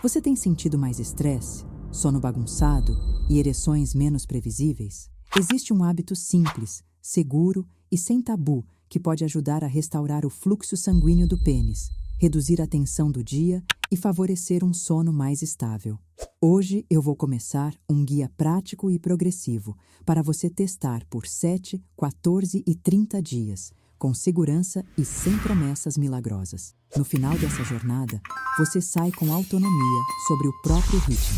Você tem sentido mais estresse, sono bagunçado e ereções menos previsíveis? Existe um hábito simples, seguro e sem tabu que pode ajudar a restaurar o fluxo sanguíneo do pênis, reduzir a tensão do dia e favorecer um sono mais estável. Hoje eu vou começar um guia prático e progressivo para você testar por 7, 14 e 30 dias, com segurança e sem promessas milagrosas. No final dessa jornada, você sai com autonomia sobre o próprio ritmo.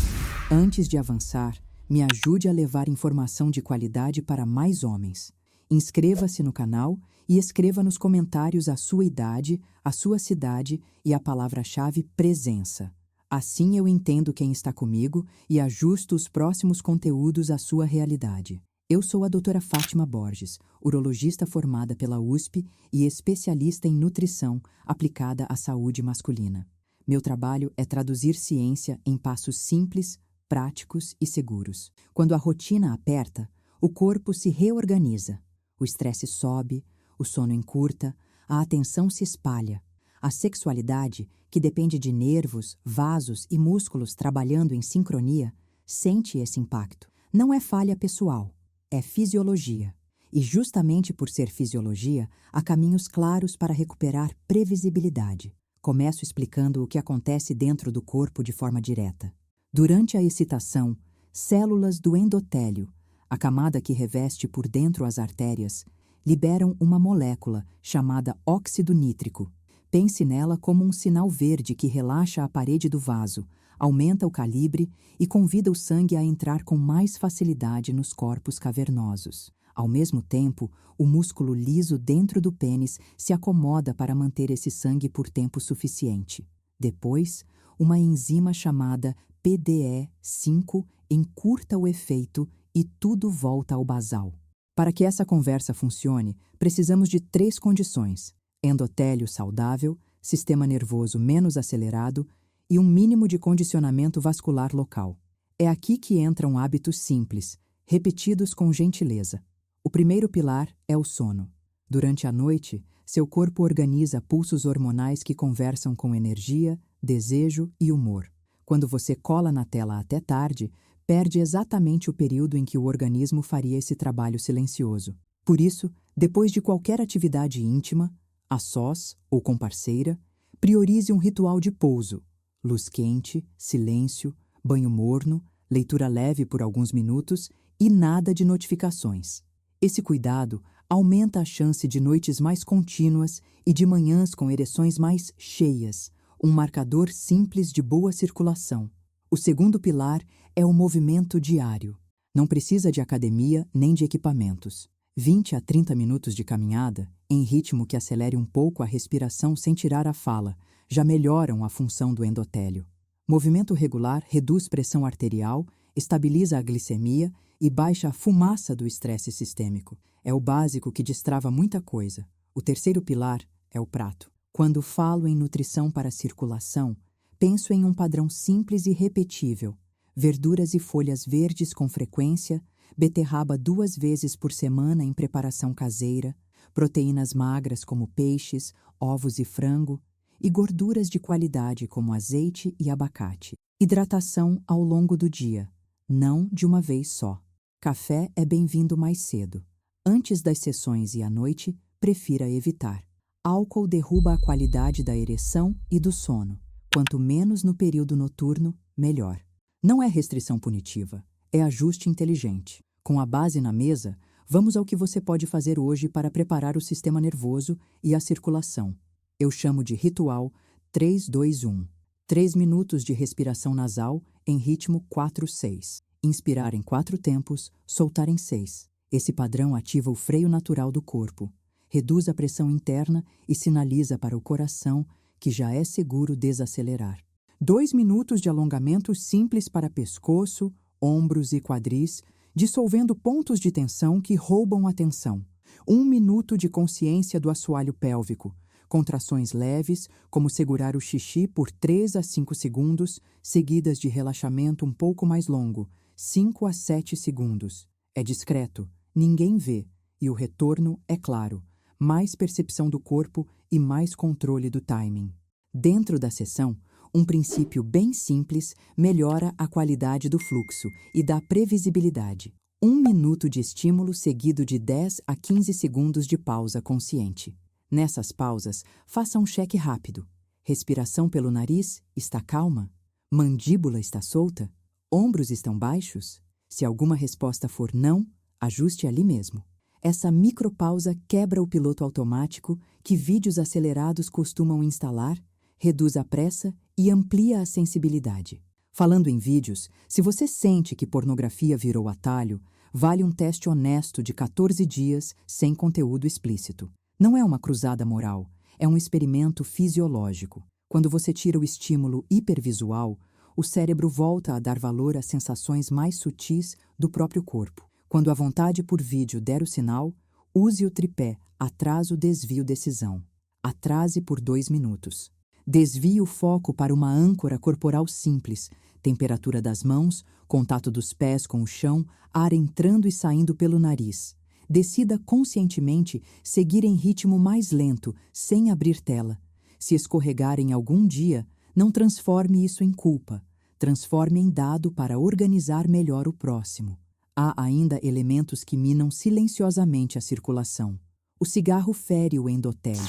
Antes de avançar, me ajude a levar informação de qualidade para mais homens. Inscreva-se no canal e escreva nos comentários a sua idade, a sua cidade e a palavra-chave presença. Assim eu entendo quem está comigo e ajusto os próximos conteúdos à sua realidade. Eu sou a doutora Fátima Borges, urologista formada pela USP e especialista em nutrição aplicada à saúde masculina. Meu trabalho é traduzir ciência em passos simples, práticos e seguros. Quando a rotina aperta, o corpo se reorganiza. O estresse sobe, o sono encurta, a atenção se espalha. A sexualidade, que depende de nervos, vasos e músculos trabalhando em sincronia, sente esse impacto. Não é falha pessoal, é fisiologia. E justamente por ser fisiologia, há caminhos claros para recuperar previsibilidade. Começo explicando o que acontece dentro do corpo de forma direta. Durante a excitação, células do endotélio, a camada que reveste por dentro as artérias, liberam uma molécula chamada óxido nítrico. Pense nela como um sinal verde que relaxa a parede do vaso, aumenta o calibre e convida o sangue a entrar com mais facilidade nos corpos cavernosos. Ao mesmo tempo, o músculo liso dentro do pênis se acomoda para manter esse sangue por tempo suficiente. Depois, uma enzima chamada PDE5 encurta o efeito e tudo volta ao basal. Para que essa conversa funcione, precisamos de 3 condições: endotélio saudável, sistema nervoso menos acelerado e um mínimo de condicionamento vascular local. É aqui que entram hábitos simples, repetidos com gentileza. O primeiro pilar é o sono. Durante a noite, seu corpo organiza pulsos hormonais que conversam com energia, desejo e humor. Quando você cola na tela até tarde, perde exatamente o período em que o organismo faria esse trabalho silencioso. Por isso, depois de qualquer atividade íntima, a sós ou com parceira, priorize um ritual de pouso, luz quente, silêncio, banho morno, leitura leve por alguns minutos e nada de notificações. Esse cuidado aumenta a chance de noites mais contínuas e de manhãs com ereções mais cheias, um marcador simples de boa circulação. O segundo pilar é o movimento diário. Não precisa de academia nem de equipamentos. 20 a 30 minutos de caminhada, em ritmo que acelere um pouco a respiração sem tirar a fala, já melhoram a função do endotélio. Movimento regular reduz pressão arterial, estabiliza a glicemia e baixa a fumaça do estresse sistêmico. É o básico que destrava muita coisa. O terceiro pilar é o prato. Quando falo em nutrição para circulação, penso em um padrão simples e repetível: verduras e folhas verdes com frequência, beterraba 2 vezes por semana em preparação caseira, proteínas magras como peixes, ovos e frango, e gorduras de qualidade como azeite e abacate. Hidratação ao longo do dia, não de uma vez só. Café é bem-vindo mais cedo. Antes das sessões e à noite, prefira evitar. Álcool derruba a qualidade da ereção e do sono. Quanto menos no período noturno, melhor. Não é restrição punitiva, é ajuste inteligente. Com a base na mesa, vamos ao que você pode fazer hoje para preparar o sistema nervoso e a circulação. Eu chamo de ritual 3-2-1. 3 minutos de respiração nasal em ritmo 4-6. Inspirar em 4 tempos, soltar em 6. Esse padrão ativa o freio natural do corpo, reduz a pressão interna e sinaliza para o coração que já é seguro desacelerar. 2 minutos de alongamento simples para pescoço, ombros e quadris, dissolvendo pontos de tensão que roubam a atenção. 1 minuto de consciência do assoalho pélvico, contrações leves, como segurar o xixi por 3 a 5 segundos, seguidas de relaxamento um pouco mais longo, 5 a 7 segundos. É discreto, ninguém vê, e o retorno é claro. Mais percepção do corpo e mais controle do timing. Dentro da sessão, Um princípio bem simples melhora a qualidade do fluxo e dá previsibilidade. 1 minuto de estímulo seguido de 10 a 15 segundos de pausa consciente. Nessas pausas, faça um cheque rápido. Respiração pelo nariz está calma? Mandíbula está solta? Ombros estão baixos? Se alguma resposta for não, ajuste ali mesmo. Essa micropausa quebra o piloto automático que vídeos acelerados costumam instalar, reduz a pressa e amplia a sensibilidade. Falando em vídeos, se você sente que pornografia virou atalho, vale um teste honesto de 14 dias sem conteúdo explícito. Não é uma cruzada moral, é um experimento fisiológico. Quando você tira o estímulo hipervisual, o cérebro volta a dar valor às sensações mais sutis do próprio corpo. Quando a vontade por vídeo der o sinal, use o tripé atraso, desvio, decisão. Atrase por 2 minutos. Desvie o foco para uma âncora corporal simples, temperatura das mãos, contato dos pés com o chão, ar entrando e saindo pelo nariz. Decida conscientemente seguir em ritmo mais lento, sem abrir tela. Se escorregar em algum dia, não transforme isso em culpa. Transforme em dado para organizar melhor o próximo. Há ainda elementos que minam silenciosamente a circulação. O cigarro fere o endotélio.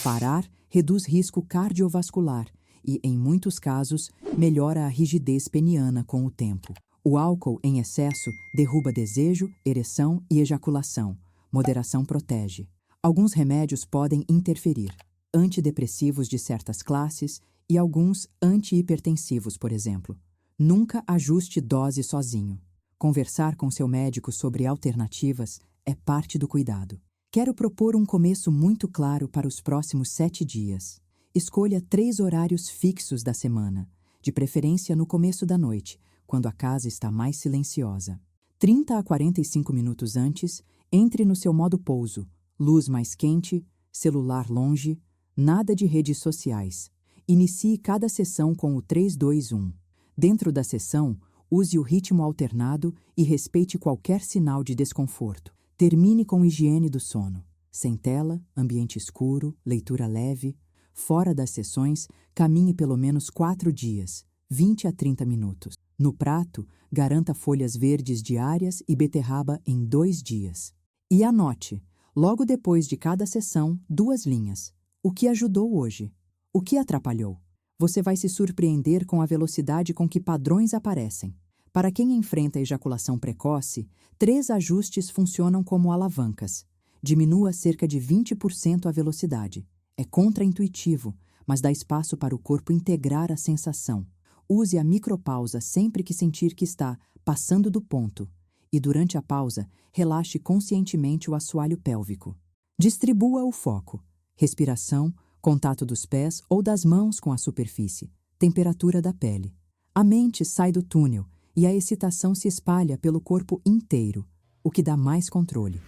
Parar reduz risco cardiovascular e, em muitos casos, melhora a rigidez peniana com o tempo. O álcool em excesso derruba desejo, ereção e ejaculação. Moderação protege. Alguns remédios podem interferir. Antidepressivos de certas classes e alguns antihipertensivos, por exemplo. Nunca ajuste dose sozinho. Conversar com seu médico sobre alternativas é parte do cuidado. Quero propor um começo muito claro para os próximos 7 dias. Escolha 3 horários fixos da semana, de preferência no começo da noite, quando a casa está mais silenciosa. 30 a 45 minutos antes, entre no seu modo pouso, luz mais quente, celular longe, nada de redes sociais. Inicie cada sessão com o 3-2-1. Dentro da sessão, use o ritmo alternado e respeite qualquer sinal de desconforto. Termine com higiene do sono. Sem tela, ambiente escuro, leitura leve. Fora das sessões, caminhe pelo menos 4 dias, 20 a 30 minutos. No prato, garanta folhas verdes diárias e beterraba em 2 dias. E anote, logo depois de cada sessão, 2 linhas. O que ajudou hoje? O que atrapalhou? Você vai se surpreender com a velocidade com que padrões aparecem. Para quem enfrenta ejaculação precoce, 3 ajustes funcionam como alavancas. Diminua cerca de 20% a velocidade. É contraintuitivo, mas dá espaço para o corpo integrar a sensação. Use a micropausa sempre que sentir que está passando do ponto. E durante a pausa, relaxe conscientemente o assoalho pélvico. Distribua o foco. Respiração, contato dos pés ou das mãos com a superfície. Temperatura da pele. A mente sai do túnel e a excitação se espalha pelo corpo inteiro, o que dá mais controle.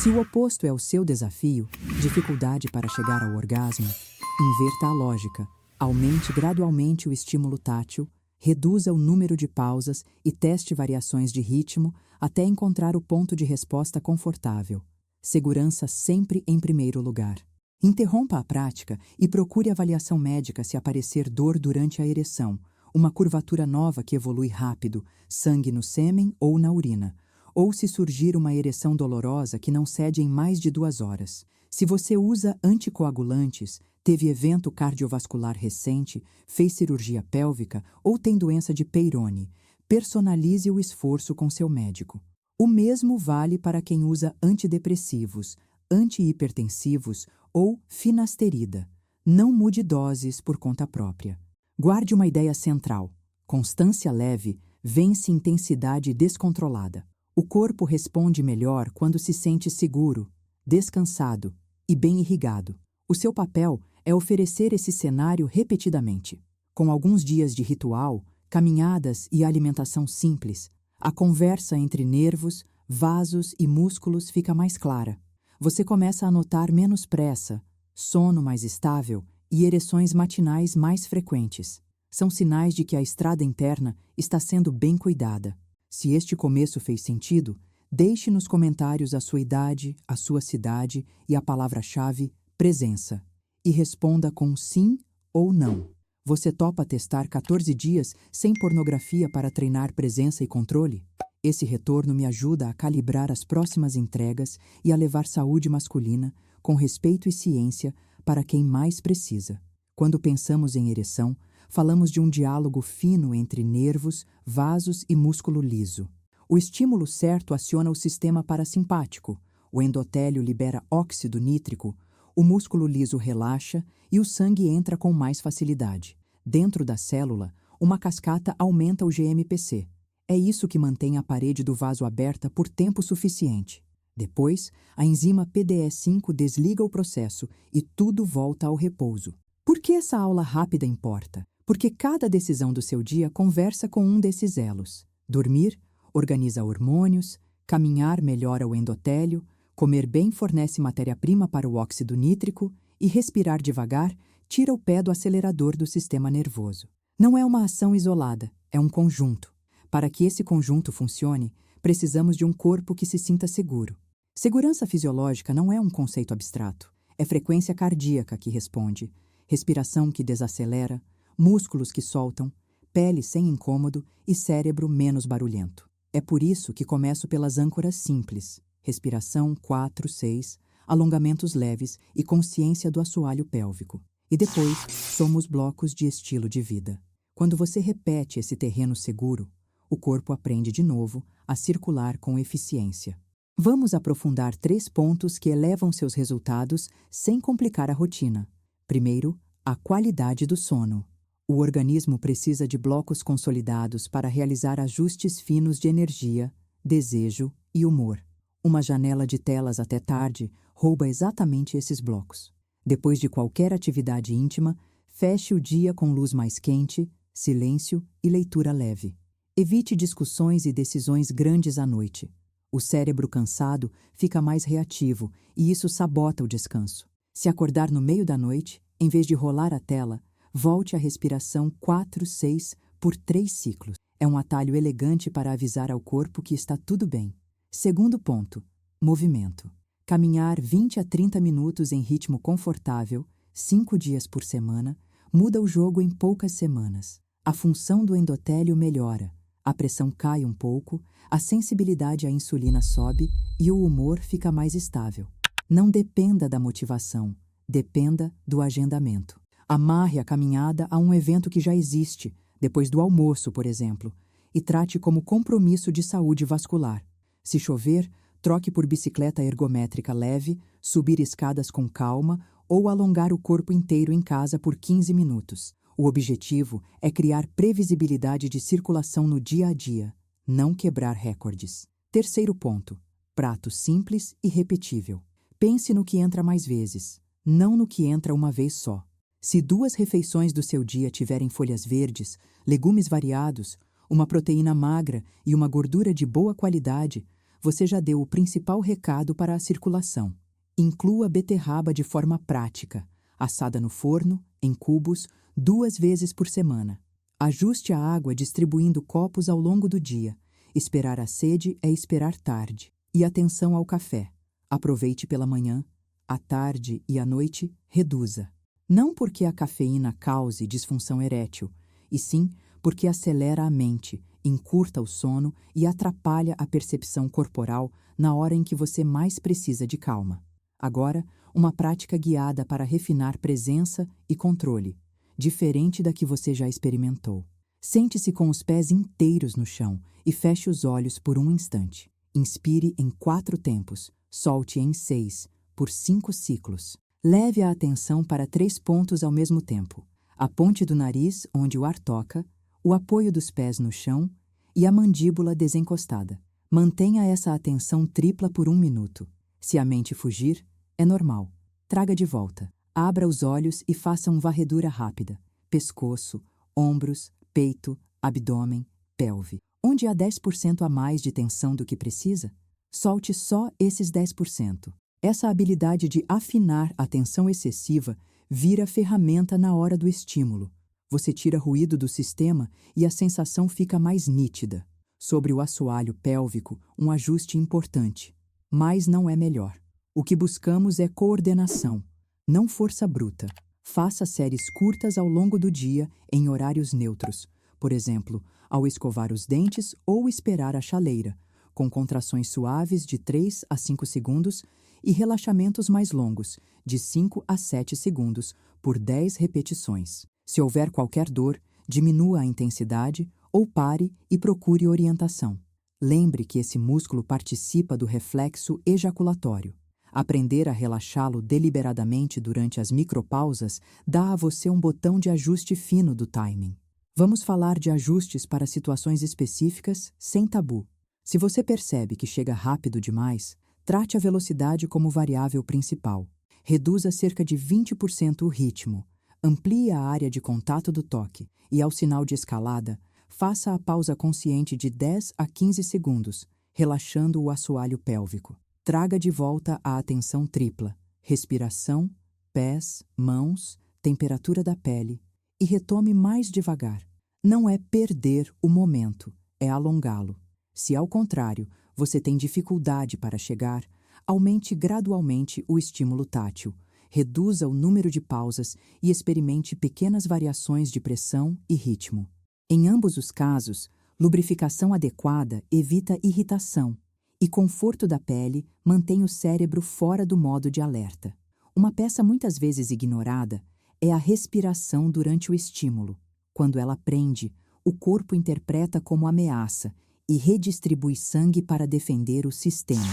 Se o oposto é o seu desafio, dificuldade para chegar ao orgasmo, inverta a lógica. Aumente gradualmente o estímulo tátil, reduza o número de pausas e teste variações de ritmo até encontrar o ponto de resposta confortável. Segurança sempre em primeiro lugar. Interrompa a prática e procure avaliação médica se aparecer dor durante a ereção, uma curvatura nova que evolui rápido, sangue no sêmen ou na urina, ou se surgir uma ereção dolorosa que não cede em mais de 2 horas. Se você usa anticoagulantes, teve evento cardiovascular recente, fez cirurgia pélvica ou tem doença de Peyronie, personalize o esforço com seu médico. O mesmo vale para quem usa antidepressivos, antihipertensivos ou finasterida. Não mude doses por conta própria. Guarde uma ideia central. Constância leve vence intensidade descontrolada. O corpo responde melhor quando se sente seguro, descansado e bem irrigado. O seu papel é oferecer esse cenário repetidamente. Com alguns dias de ritual, caminhadas e alimentação simples, a conversa entre nervos, vasos e músculos fica mais clara. Você começa a notar menos pressa, sono mais estável e ereções matinais mais frequentes. São sinais de que a estrada interna está sendo bem cuidada. Se este começo fez sentido, deixe nos comentários a sua idade, a sua cidade e a palavra-chave presença. E responda com sim ou não. Você topa testar 14 dias sem pornografia para treinar presença e controle? Esse retorno me ajuda a calibrar as próximas entregas e a levar saúde masculina, com respeito e ciência, para quem mais precisa. Quando pensamos em ereção, falamos de um diálogo fino entre nervos, vasos e músculo liso. O estímulo certo aciona o sistema parasimpático, o endotélio libera óxido nítrico, o músculo liso relaxa e o sangue entra com mais facilidade. Dentro da célula, uma cascata aumenta o GMPC. É isso que mantém a parede do vaso aberta por tempo suficiente. Depois, a enzima PDE5 desliga o processo e tudo volta ao repouso. Por que essa aula rápida importa? Porque cada decisão do seu dia conversa com um desses elos. Dormir organiza hormônios, caminhar melhora o endotélio, comer bem fornece matéria-prima para o óxido nítrico e respirar devagar tira o pé do acelerador do sistema nervoso. Não é uma ação isolada, é um conjunto. Para que esse conjunto funcione, precisamos de um corpo que se sinta seguro. Segurança fisiológica não é um conceito abstrato. É frequência cardíaca que responde, respiração que desacelera, músculos que soltam, pele sem incômodo e cérebro menos barulhento. É por isso que começo pelas âncoras simples. Respiração 4, 6, alongamentos leves e consciência do assoalho pélvico. E depois, somos blocos de estilo de vida. Quando você repete esse terreno seguro, o corpo aprende de novo a circular com eficiência. Vamos aprofundar 3 pontos que elevam seus resultados sem complicar a rotina. Primeiro, a qualidade do sono. O organismo precisa de blocos consolidados para realizar ajustes finos de energia, desejo e humor. Uma janela de telas até tarde rouba exatamente esses blocos. Depois de qualquer atividade íntima, feche o dia com luz mais quente, silêncio e leitura leve. Evite discussões e decisões grandes à noite. O cérebro cansado fica mais reativo e isso sabota o descanso. Se acordar no meio da noite, em vez de rolar a tela, volte à respiração 4, 6 por 3 ciclos. É um atalho elegante para avisar ao corpo que está tudo bem. Segundo ponto, movimento. Caminhar 20 a 30 minutos em ritmo confortável, 5 dias por semana, muda o jogo em poucas semanas. A função do endotélio melhora, a pressão cai um pouco, a sensibilidade à insulina sobe e o humor fica mais estável. Não dependa da motivação, dependa do agendamento. Amarre a caminhada a um evento que já existe, depois do almoço, por exemplo, e trate como compromisso de saúde vascular. Se chover, troque por bicicleta ergométrica leve, subir escadas com calma ou alongar o corpo inteiro em casa por 15 minutos. O objetivo é criar previsibilidade de circulação no dia a dia, não quebrar recordes. Terceiro ponto, prato simples e repetível. Pense no que entra mais vezes, não no que entra uma vez só. Se 2 refeições do seu dia tiverem folhas verdes, legumes variados, uma proteína magra e uma gordura de boa qualidade, você já deu o principal recado para a circulação. Inclua beterraba de forma prática, assada no forno, em cubos, 2 vezes por semana. Ajuste a água distribuindo copos ao longo do dia. Esperar a sede é esperar tarde. E atenção ao café. Aproveite pela manhã, à tarde e à noite, reduza. Não porque a cafeína cause disfunção erétil, e sim porque acelera a mente, encurta o sono e atrapalha a percepção corporal na hora em que você mais precisa de calma. Agora, uma prática guiada para refinar presença e controle, diferente da que você já experimentou. Sente-se com os pés inteiros no chão e feche os olhos por um instante. Inspire em 4 tempos, solte em 6, por 5 ciclos. Leve a atenção para 3 pontos ao mesmo tempo: a ponte do nariz, onde o ar toca, o apoio dos pés no chão e a mandíbula desencostada. Mantenha essa atenção tripla por 1 minuto. Se a mente fugir, é normal. Traga de volta. Abra os olhos e faça uma varredura rápida. Pescoço, ombros, peito, abdômen, pelve. Onde há 10% a mais de tensão do que precisa, solte só esses 10%. Essa habilidade de afinar a tensão excessiva vira ferramenta na hora do estímulo. Você tira ruído do sistema e a sensação fica mais nítida. Sobre o assoalho pélvico, um ajuste importante. Mas não é melhor. O que buscamos é coordenação, não força bruta. Faça séries curtas ao longo do dia em horários neutros, por exemplo, ao escovar os dentes ou esperar a chaleira, com contrações suaves de 3 a 5 segundos e relaxamentos mais longos, de 5 a 7 segundos, por 10 repetições. Se houver qualquer dor, diminua a intensidade ou pare e procure orientação. Lembre que esse músculo participa do reflexo ejaculatório. Aprender a relaxá-lo deliberadamente durante as micropausas dá a você um botão de ajuste fino do timing. Vamos falar de ajustes para situações específicas, sem tabu. Se você percebe que chega rápido demais, trate a velocidade como variável principal. Reduza cerca de 20% o ritmo. Amplie a área de contato do toque e, ao sinal de escalada, faça a pausa consciente de 10 a 15 segundos, relaxando o assoalho pélvico. Traga de volta a atenção tripla: respiração, pés, mãos, temperatura da pele e retome mais devagar. Não é perder o momento, é alongá-lo. Se, ao contrário, você tem dificuldade para chegar, aumente gradualmente o estímulo tátil, reduza o número de pausas e experimente pequenas variações de pressão e ritmo. Em ambos os casos, lubrificação adequada evita irritação e conforto da pele mantém o cérebro fora do modo de alerta. Uma peça muitas vezes ignorada é a respiração durante o estímulo. Quando ela prende, o corpo interpreta como ameaça e redistribui sangue para defender o sistema.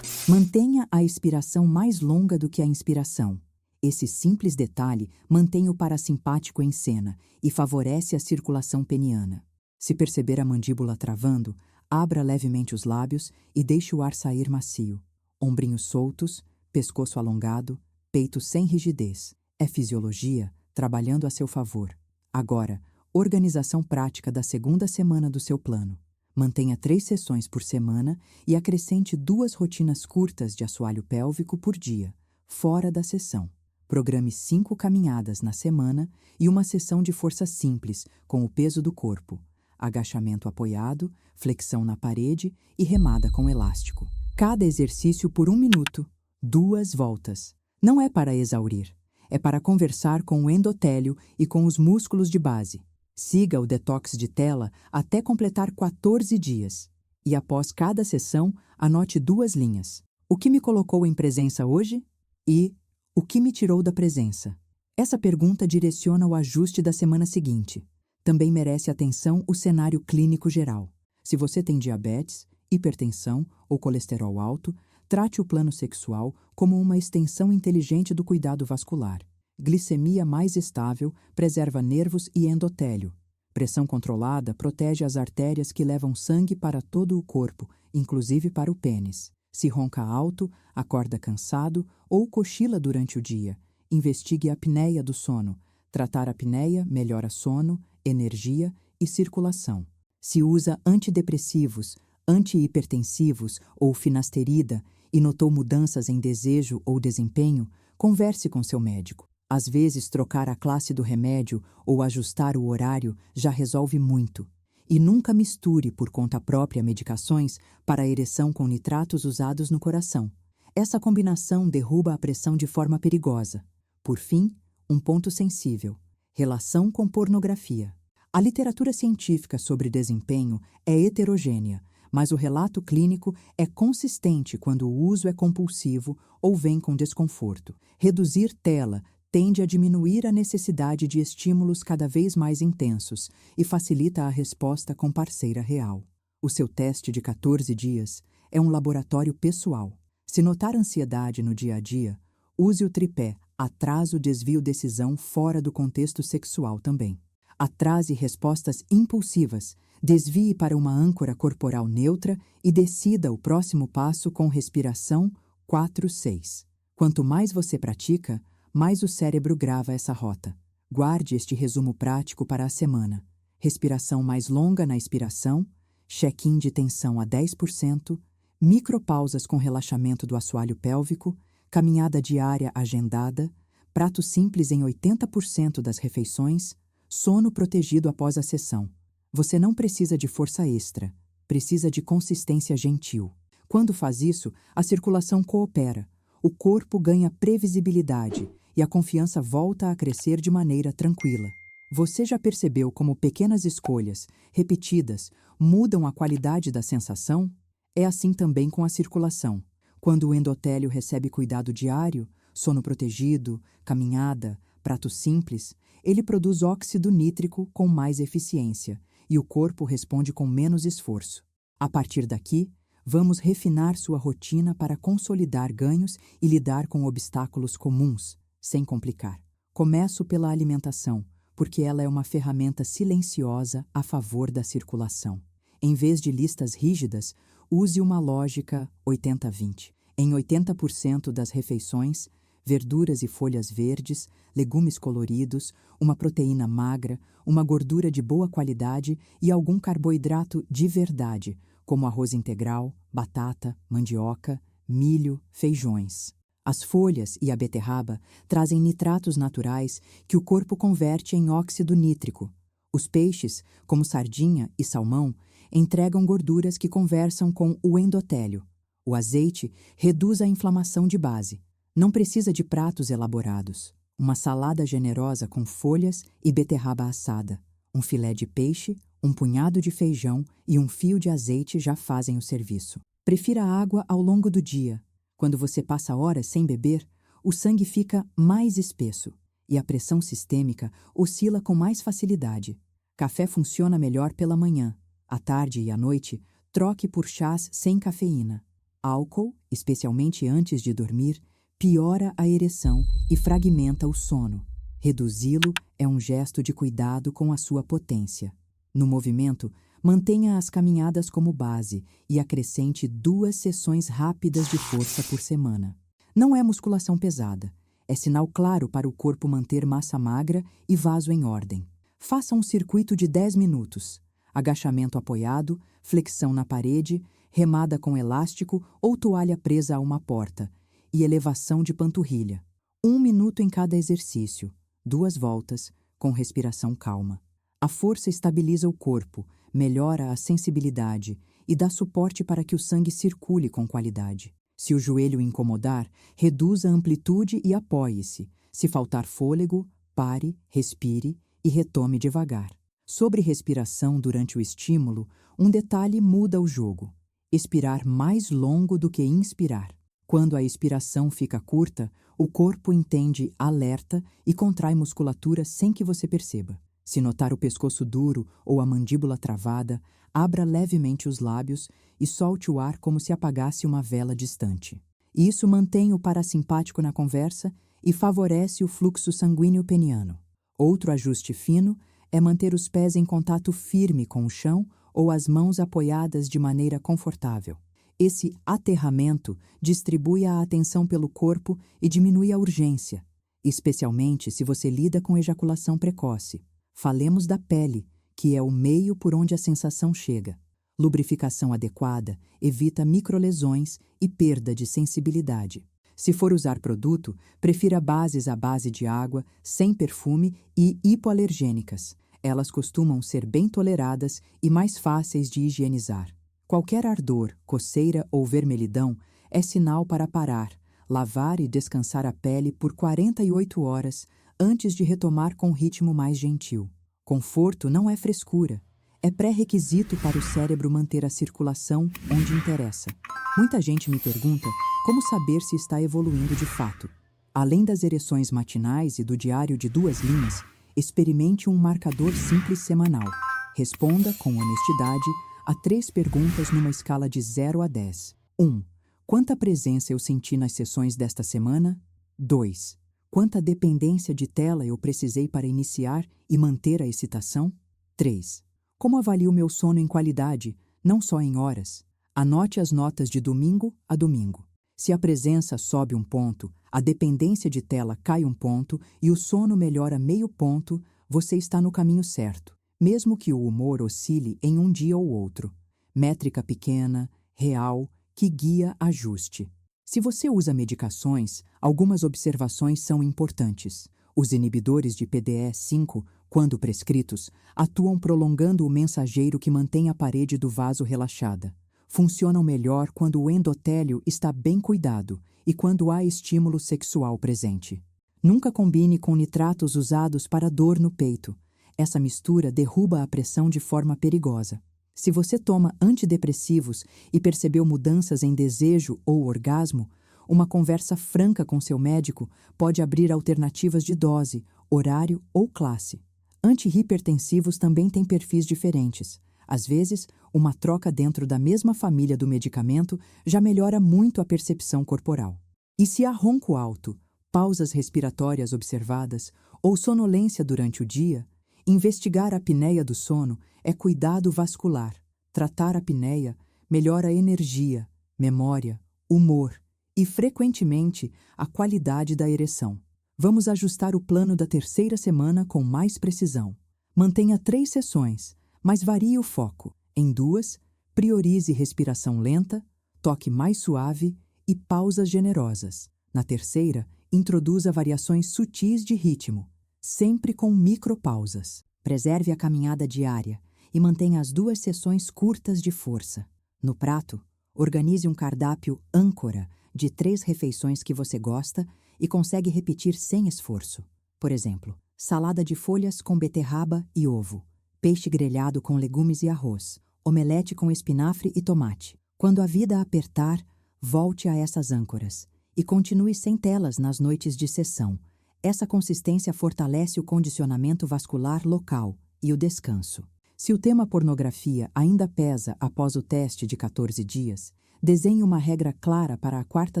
Mantenha a expiração mais longa do que a inspiração. Esse simples detalhe mantém o parasimpático em cena e favorece a circulação peniana. Se perceber a mandíbula travando, abra levemente os lábios e deixe o ar sair macio. Ombrinhos soltos, pescoço alongado, peito sem rigidez. É fisiologia trabalhando a seu favor. Agora, organização prática da segunda semana do seu plano. Mantenha 3 sessões por semana e acrescente 2 rotinas curtas de assoalho pélvico por dia, fora da sessão. Programe 5 caminhadas na semana e uma sessão de força simples, com o peso do corpo. Agachamento apoiado, flexão na parede e remada com elástico. Cada exercício por 1 minuto, 2 voltas. Não é para exaurir, é para conversar com o endotélio e com os músculos de base. Siga o detox de tela até completar 14 dias. E após cada sessão, anote 2 linhas. O que me colocou em presença hoje? E o que me tirou da presença? Essa pergunta direciona o ajuste da semana seguinte. Também merece atenção o cenário clínico geral. Se você tem diabetes, hipertensão ou colesterol alto, trate o plano sexual como uma extensão inteligente do cuidado vascular. Glicemia mais estável preserva nervos e endotélio. Pressão controlada protege as artérias que levam sangue para todo o corpo, inclusive para o pênis. Se ronca alto, acorda cansado ou cochila durante o dia, investigue a apneia do sono. Tratar a apneia melhora sono, energia e circulação. Se usa antidepressivos, antihipertensivos ou finasterida e notou mudanças em desejo ou desempenho, converse com seu médico. Às vezes, trocar a classe do remédio ou ajustar o horário já resolve muito. E nunca misture por conta própria medicações para a ereção com nitratos usados no coração. Essa combinação derruba a pressão de forma perigosa. Por fim, um ponto sensível: relação com pornografia. A literatura científica sobre desempenho é heterogênea, mas o relato clínico é consistente quando o uso é compulsivo ou vem com desconforto. Reduzir tela tende a diminuir a necessidade de estímulos cada vez mais intensos e facilita a resposta com parceira real. O seu teste de 14 dias é um laboratório pessoal. Se notar ansiedade no dia a dia, use o tripé atraso, desvio, decisão fora do contexto sexual também. Atrase respostas impulsivas, desvie para uma âncora corporal neutra e decida o próximo passo com respiração 4-6. Quanto mais você pratica, mais o cérebro grava essa rota. Guarde este resumo prático para a semana. Respiração mais longa na expiração, check-in de tensão a 10%, micropausas com relaxamento do assoalho pélvico, caminhada diária agendada, prato simples em 80% das refeições, sono protegido após a sessão. Você não precisa de força extra, precisa de consistência gentil. Quando faz isso, a circulação coopera, o corpo ganha previsibilidade e a confiança volta a crescer de maneira tranquila. Você já percebeu como pequenas escolhas, repetidas, mudam a qualidade da sensação? É assim também com a circulação. Quando o endotélio recebe cuidado diário, sono protegido, caminhada, prato simples, ele produz óxido nítrico com mais eficiência e o corpo responde com menos esforço. A partir daqui, vamos refinar sua rotina para consolidar ganhos e lidar com obstáculos comuns, sem complicar. Começo pela alimentação, porque ela é uma ferramenta silenciosa a favor da circulação. Em vez de listas rígidas, use uma lógica 80-20. Em 80% das refeições, verduras e folhas verdes, legumes coloridos, uma proteína magra, uma gordura de boa qualidade e algum carboidrato de verdade, como arroz integral, batata, mandioca, milho, feijões. As folhas e a beterraba trazem nitratos naturais que o corpo converte em óxido nítrico. Os peixes, como sardinha e salmão, entregam gorduras que conversam com o endotélio. O azeite reduz a inflamação de base. Não precisa de pratos elaborados. Uma salada generosa com folhas e beterraba assada, um filé de peixe, um punhado de feijão e um fio de azeite já fazem o serviço. Prefira água ao longo do dia. Quando você passa horas sem beber, o sangue fica mais espesso e a pressão sistêmica oscila com mais facilidade. Café funciona melhor pela manhã. À tarde e à noite, troque por chás sem cafeína. Álcool, especialmente antes de dormir, piora a ereção e fragmenta o sono. Reduzi-lo é um gesto de cuidado com a sua potência. No movimento, mantenha as caminhadas como base e acrescente 2 sessões rápidas de força por semana. Não é musculação pesada. É sinal claro para o corpo manter massa magra e vaso em ordem. Faça um circuito de 10 minutos. Agachamento apoiado, flexão na parede, remada com elástico ou toalha presa a uma porta e elevação de panturrilha. 1 minuto em cada exercício, 2 voltas, com respiração calma. A força estabiliza o corpo, melhora a sensibilidade e dá suporte para que o sangue circule com qualidade. Se o joelho incomodar, reduza a amplitude e apoie-se. Se faltar fôlego, pare, respire e retome devagar. Sobre respiração durante o estímulo, um detalhe muda o jogo. Expirar mais longo do que inspirar. Quando a expiração fica curta, o corpo entende alerta e contrai musculatura sem que você perceba. Se notar o pescoço duro ou a mandíbula travada, abra levemente os lábios e solte o ar como se apagasse uma vela distante. Isso mantém o parasimpático na conversa e favorece o fluxo sanguíneo peniano. Outro ajuste fino é manter os pés em contato firme com o chão ou as mãos apoiadas de maneira confortável. Esse aterramento distribui a atenção pelo corpo e diminui a urgência, especialmente se você lida com ejaculação precoce. Falemos da pele, que é o meio por onde a sensação chega. Lubrificação adequada evita microlesões e perda de sensibilidade. Se for usar produto, prefira bases à base de água, sem perfume e hipoalergênicas. Elas costumam ser bem toleradas e mais fáceis de higienizar. Qualquer ardor, coceira ou vermelhidão é sinal para parar, lavar e descansar a pele por 48 horas antes de retomar com um ritmo mais gentil. Conforto não é frescura, é pré-requisito para o cérebro manter a circulação onde interessa. Muita gente me pergunta como saber se está evoluindo de fato. Além das ereções matinais e do diário de 2 linhas, experimente um marcador simples semanal. Responda com honestidade a 3 perguntas numa escala de 0 a 10. 1. Quanta presença eu senti nas sessões desta semana? 2. Quanta dependência de tela eu precisei para iniciar e manter a excitação? 3. Como avalio meu sono em qualidade, não só em horas? Anote as notas de domingo a domingo. Se a presença sobe 1 ponto, a dependência de tela cai 1 ponto e o sono melhora meio ponto, você está no caminho certo, mesmo que o humor oscile em um dia ou outro. Métrica pequena, real, que guia ajuste. Se você usa medicações, algumas observações são importantes. Os inibidores de PDE5, quando prescritos, atuam prolongando o mensageiro que mantém a parede do vaso relaxada. Funcionam melhor quando o endotélio está bem cuidado e quando há estímulo sexual presente. Nunca combine com nitratos usados para dor no peito. Essa mistura derruba a pressão de forma perigosa. Se você toma antidepressivos e percebeu mudanças em desejo ou orgasmo, uma conversa franca com seu médico pode abrir alternativas de dose, horário ou classe. Antihipertensivos também têm perfis diferentes. Às vezes, uma troca dentro da mesma família do medicamento já melhora muito a percepção corporal. E se há ronco alto, pausas respiratórias observadas ou sonolência durante o dia, investigar a apneia do sono é cuidado vascular. Tratar a apneia melhora a energia, memória, humor e, frequentemente, a qualidade da ereção. Vamos ajustar o plano da terceira semana com mais precisão. Mantenha 3 sessões, mas varie o foco. Em 2, priorize respiração lenta, toque mais suave e pausas generosas. Na terceira, introduza variações sutis de ritmo, sempre com micropausas. Preserve a caminhada diária e mantenha as 2 sessões curtas de força. No prato, organize um cardápio âncora de 3 refeições que você gosta e consegue repetir sem esforço. Por exemplo, salada de folhas com beterraba e ovo, peixe grelhado com legumes e arroz, omelete com espinafre e tomate. Quando a vida apertar, volte a essas âncoras e continue sem telas nas noites de sessão. Essa consistência fortalece o condicionamento vascular local e o descanso. Se o tema pornografia ainda pesa após o teste de 14 dias, desenhe uma regra clara para a 4ª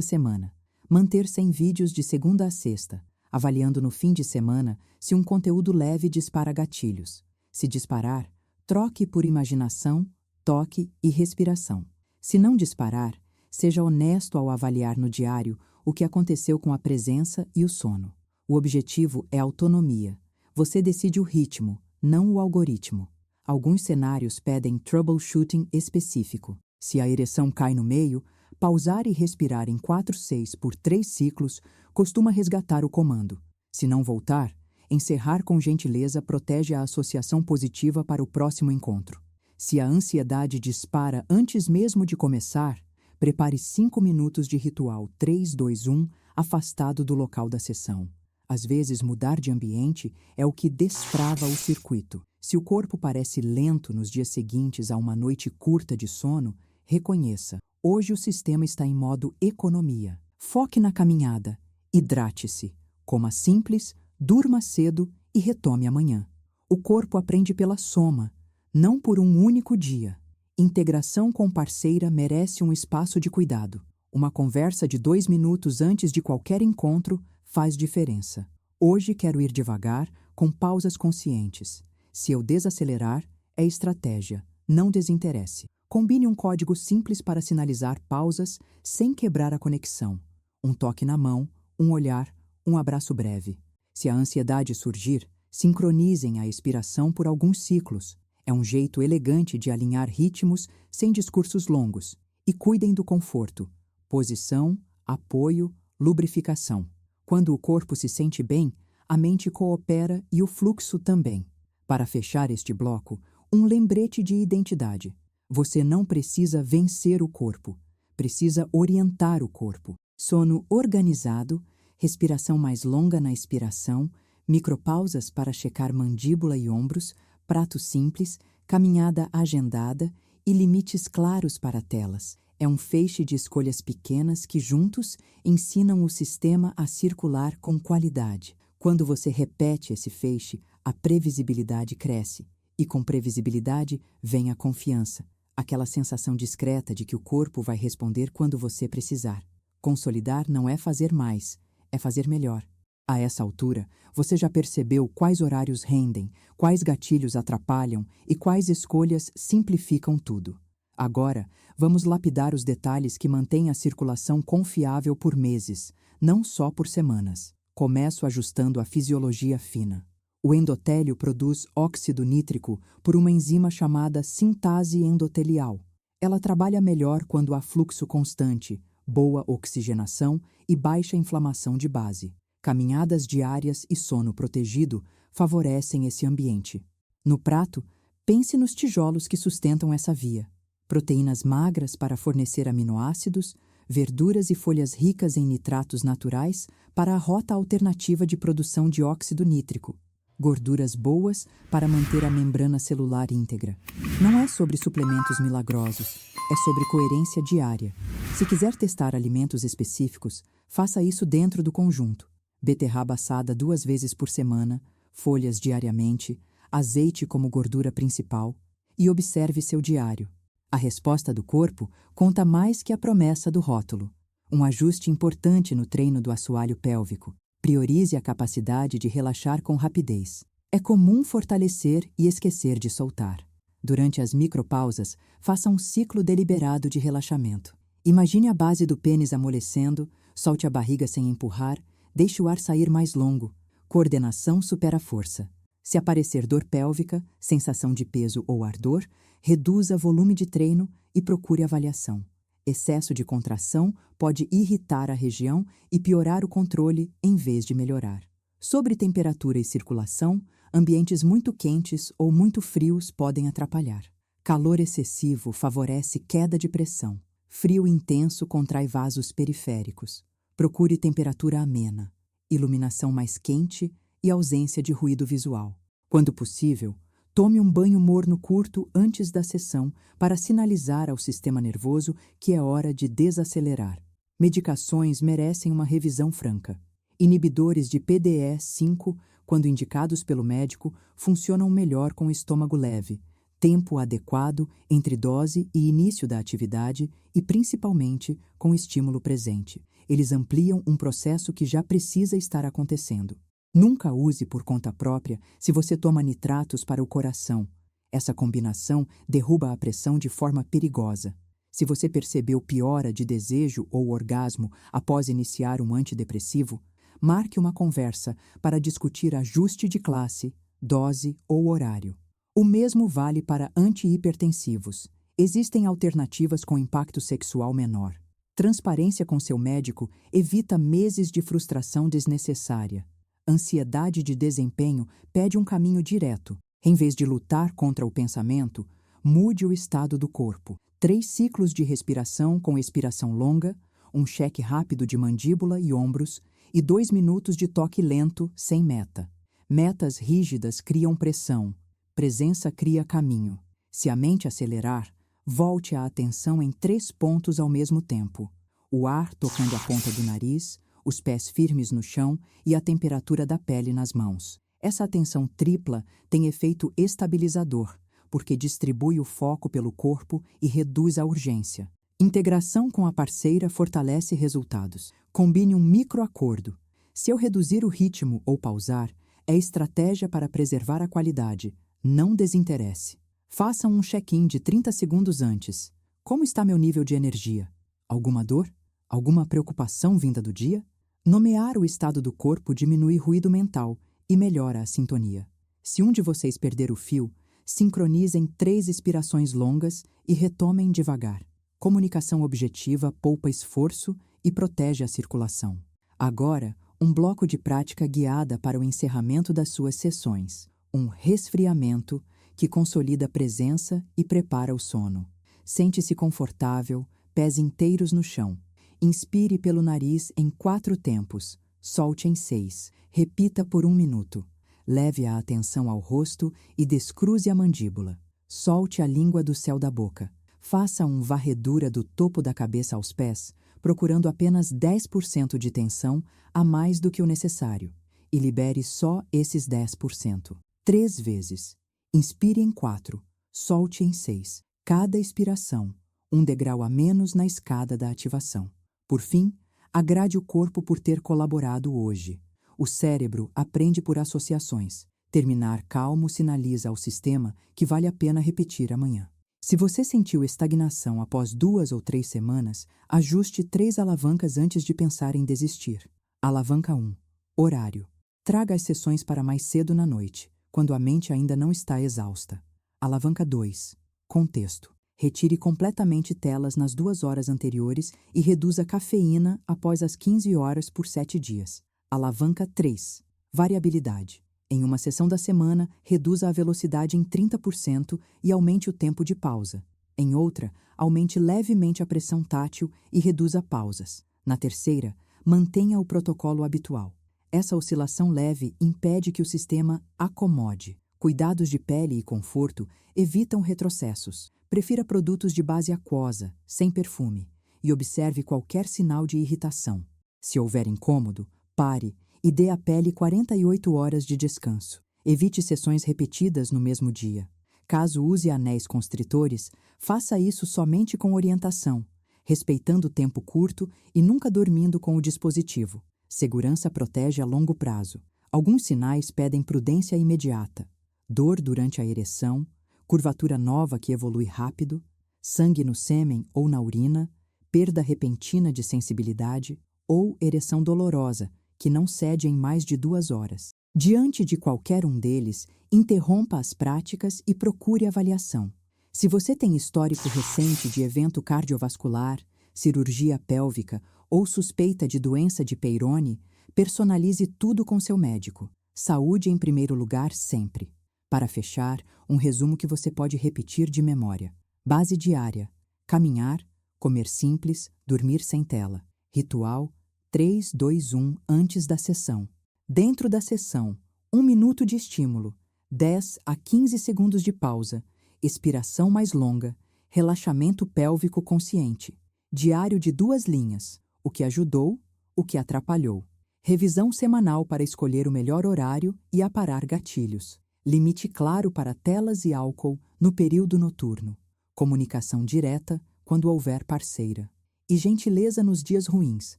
semana. Manter 100 vídeos de segunda a sexta, avaliando no fim de semana se um conteúdo leve dispara gatilhos. Se disparar, troque por imaginação, toque e respiração. Se não disparar, seja honesto ao avaliar no diário o que aconteceu com a presença e o sono. O objetivo é autonomia. Você decide o ritmo, não o algoritmo. Alguns cenários pedem troubleshooting específico. Se a ereção cai no meio, pausar e respirar em 4/6 por 3 ciclos costuma resgatar o comando. Se não voltar, encerrar com gentileza protege a associação positiva para o próximo encontro. Se a ansiedade dispara antes mesmo de começar, prepare 5 minutos de ritual 3-2-1 afastado do local da sessão. Às vezes, mudar de ambiente é o que destrava o circuito. Se o corpo parece lento nos dias seguintes a uma noite curta de sono, reconheça: hoje o sistema está em modo economia. Foque na caminhada, hidrate-se, coma simples, durma cedo e retome amanhã. O corpo aprende pela soma, não por um único dia. Integração com parceira merece um espaço de cuidado. Uma conversa de 2 minutos antes de qualquer encontro faz diferença. Hoje quero ir devagar, com pausas conscientes. Se eu desacelerar, é estratégia, não desinteresse. Combine um código simples para sinalizar pausas sem quebrar a conexão. Um toque na mão, um olhar, um abraço breve. Se a ansiedade surgir, sincronizem a expiração por alguns ciclos. É um jeito elegante de alinhar ritmos sem discursos longos. E cuidem do conforto. Posição, apoio, lubrificação. Quando o corpo se sente bem, a mente coopera e o fluxo também. Para fechar este bloco, um lembrete de identidade. Você não precisa vencer o corpo, precisa orientar o corpo. Sono organizado, respiração mais longa na expiração, micropausas para checar mandíbula e ombros, prato simples, caminhada agendada e limites claros para telas. É um feixe de escolhas pequenas que, juntos, ensinam o sistema a circular com qualidade. Quando você repete esse feixe, a previsibilidade cresce. E com previsibilidade vem a confiança, aquela sensação discreta de que o corpo vai responder quando você precisar. Consolidar não é fazer mais, é fazer melhor. A essa altura, você já percebeu quais horários rendem, quais gatilhos atrapalham e quais escolhas simplificam tudo. Agora, vamos lapidar os detalhes que mantêm a circulação confiável por meses, não só por semanas. Começo ajustando a fisiologia fina. O endotélio produz óxido nítrico por uma enzima chamada sintase endotelial. Ela trabalha melhor quando há fluxo constante, boa oxigenação e baixa inflamação de base. Caminhadas diárias e sono protegido favorecem esse ambiente. No prato, pense nos tijolos que sustentam essa via. Proteínas magras para fornecer aminoácidos, verduras e folhas ricas em nitratos naturais para a rota alternativa de produção de óxido nítrico, gorduras boas para manter a membrana celular íntegra. Não é sobre suplementos milagrosos, é sobre coerência diária. Se quiser testar alimentos específicos, faça isso dentro do conjunto. Beterraba assada 2 vezes por semana, folhas diariamente, azeite como gordura principal, e observe seu diário. A resposta do corpo conta mais que a promessa do rótulo. Um ajuste importante no treino do assoalho pélvico. Priorize a capacidade de relaxar com rapidez. É comum fortalecer e esquecer de soltar. Durante as micropausas, faça um ciclo deliberado de relaxamento. Imagine a base do pênis amolecendo, solte a barriga sem empurrar, deixe o ar sair mais longo. Coordenação supera a força. Se aparecer dor pélvica, sensação de peso ou ardor, reduza volume de treino e procure avaliação. Excesso de contração pode irritar a região e piorar o controle em vez de melhorar. Sobre temperatura e circulação, ambientes muito quentes ou muito frios podem atrapalhar. Calor excessivo favorece queda de pressão. Frio intenso contrai vasos periféricos. Procure temperatura amena, iluminação mais quente e ausência de ruído visual. Quando possível, tome um banho morno curto antes da sessão para sinalizar ao sistema nervoso que é hora de desacelerar. Medicações merecem uma revisão franca. Inibidores de PDE5, quando indicados pelo médico, funcionam melhor com estômago leve, tempo adequado entre dose e início da atividade e, principalmente, com estímulo presente. Eles ampliam um processo que já precisa estar acontecendo. Nunca use por conta própria se você toma nitratos para o coração. Essa combinação derruba a pressão de forma perigosa. Se você percebeu piora de desejo ou orgasmo após iniciar um antidepressivo, marque uma conversa para discutir ajuste de classe, dose ou horário. O mesmo vale para antihipertensivos. Existem alternativas com impacto sexual menor. Transparência com seu médico evita meses de frustração desnecessária. Ansiedade de desempenho pede um caminho direto. Em vez de lutar contra o pensamento, mude o estado do corpo. 3 ciclos de respiração com expiração longa, um cheque rápido de mandíbula e ombros e 2 minutos de toque lento, sem meta. Metas rígidas criam pressão. Presença cria caminho. Se a mente acelerar, volte a atenção em 3 pontos ao mesmo tempo. O ar tocando a ponta do nariz, os pés firmes no chão e a temperatura da pele nas mãos. Essa atenção tripla tem efeito estabilizador, porque distribui o foco pelo corpo e reduz a urgência. Integração com a parceira fortalece resultados. Combine um microacordo. Se eu reduzir o ritmo ou pausar, é estratégia para preservar a qualidade, não desinteresse. Faça um check-in de 30 segundos antes. Como está meu nível de energia? Alguma dor? Alguma preocupação vinda do dia? Nomear o estado do corpo diminui ruído mental e melhora a sintonia. Se um de vocês perder o fio, sincronizem 3 expirações longas e retomem devagar. Comunicação objetiva poupa esforço e protege a circulação. Agora, um bloco de prática guiada para o encerramento das suas sessões. Um resfriamento que consolida a presença e prepara o sono. Sente-se confortável, pés inteiros no chão. Inspire pelo nariz em 4 tempos, solte em 6. Repita por 1 minuto. Leve a atenção ao rosto e descruze a mandíbula. Solte a língua do céu da boca. Faça uma varredura do topo da cabeça aos pés, procurando apenas 10% de tensão a mais do que o necessário, e libere só esses 10%. 3 vezes. Inspire em 4, solte em 6. Cada expiração, um degrau a menos na escada da ativação. Por fim, agrade o corpo por ter colaborado hoje. O cérebro aprende por associações. Terminar calmo sinaliza ao sistema que vale a pena repetir amanhã. Se você sentiu estagnação após 2 ou 3 semanas, ajuste 3 alavancas antes de pensar em desistir. Alavanca 1. Horário. Traga as sessões para mais cedo na noite, quando a mente ainda não está exausta. Alavanca 2. Contexto. Retire completamente telas nas 2 horas anteriores e reduza cafeína após as 15 horas por 7 dias. Alavanca 3. Variabilidade. Em uma sessão da semana, reduza a velocidade em 30% e aumente o tempo de pausa. Em outra, aumente levemente a pressão tátil e reduza pausas. Na terceira, mantenha o protocolo habitual. Essa oscilação leve impede que o sistema acomode. Cuidados de pele e conforto evitam retrocessos. Prefira produtos de base aquosa, sem perfume, e observe qualquer sinal de irritação. Se houver incômodo, pare e dê à pele 48 horas de descanso. Evite sessões repetidas no mesmo dia. Caso use anéis constritores, faça isso somente com orientação, respeitando o tempo curto e nunca dormindo com o dispositivo. Segurança protege a longo prazo. Alguns sinais pedem prudência imediata: dor durante a ereção, curvatura nova que evolui rápido, sangue no sêmen ou na urina, perda repentina de sensibilidade ou ereção dolorosa, que não cede em mais de 2 horas. Diante de qualquer um deles, interrompa as práticas e procure avaliação. Se você tem histórico recente de evento cardiovascular, cirurgia pélvica ou suspeita de doença de Peyronie, personalize tudo com seu médico. Saúde em primeiro lugar sempre. Para fechar, um resumo que você pode repetir de memória. Base diária: caminhar, comer simples, dormir sem tela. Ritual: 3, 2, 1 antes da sessão. Dentro da sessão, 1 minuto de estímulo, 10 a 15 segundos de pausa, expiração mais longa, relaxamento pélvico consciente. Diário de 2 linhas: o que ajudou, o que atrapalhou. Revisão semanal para escolher o melhor horário e aparar gatilhos. Limite claro para telas e álcool no período noturno. Comunicação direta quando houver parceira. E gentileza nos dias ruins.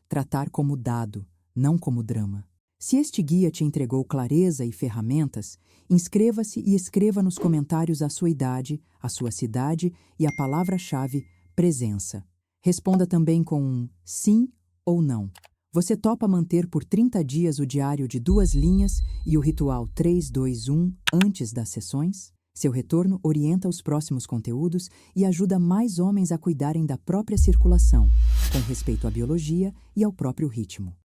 Tratar como dado, não como drama. Se este guia te entregou clareza e ferramentas, inscreva-se e escreva nos comentários a sua idade, a sua cidade e a palavra-chave presença. Responda também com um sim ou não. Você topa manter por 30 dias o diário de 2 linhas e o ritual 3, 2, 1 antes das sessões? Seu retorno orienta os próximos conteúdos e ajuda mais homens a cuidarem da própria circulação, com respeito à biologia e ao próprio ritmo.